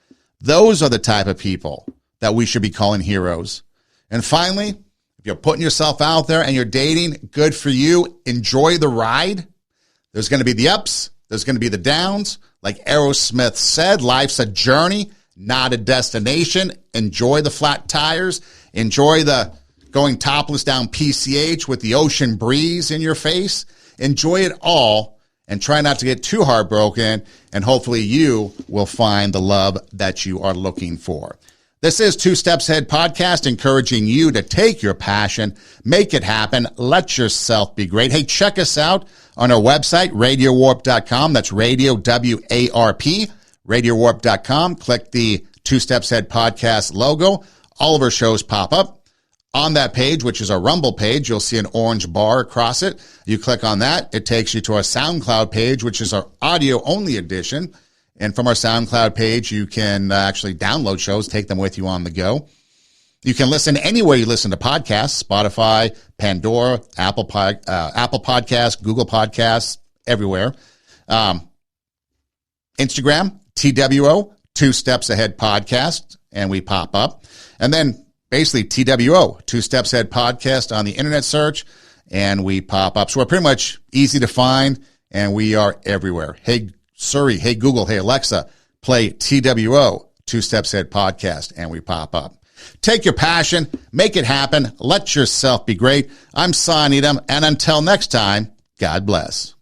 Those are the type of people that we should be calling heroes. And finally, if you're putting yourself out there and you're dating, good for you. Enjoy the ride. There's going to be the ups. There's going to be the downs. Like Aerosmith said, life's a journey, not a destination. Enjoy the flat tires. Enjoy the going topless down PCH with the ocean breeze in your face. Enjoy it all and try not to get too heartbroken. And hopefully you will find the love that you are looking for. This is Two Steps Ahead podcast, encouraging you to take your passion, make it happen, let yourself be great. Hey, check us out on our website, radiowarp.com. That's radio, W-A-R-P, radiowarp.com. Click the Two Steps Ahead podcast logo. All of our shows pop up. On that page, which is our Rumble page, you'll see an orange bar across it. You click on that. It takes you to our SoundCloud page, which is our audio-only edition. And from our SoundCloud page, you can actually download shows, take them with you on the go. You can listen anywhere you listen to podcasts, Spotify, Pandora, Apple Podcasts, Google Podcasts, everywhere. Instagram, TWO, Two Steps Ahead Podcast, and we pop up. And then basically TWO, Two Steps Ahead Podcast on the internet search, and we pop up. So we're pretty much easy to find, and we are everywhere. Hey, Siri, hey, Google, hey, Alexa, play TWO, Two Steps Ahead Podcast, and we pop up. Take your passion, make it happen, let yourself be great. I'm Son Edom, and until next time, God bless.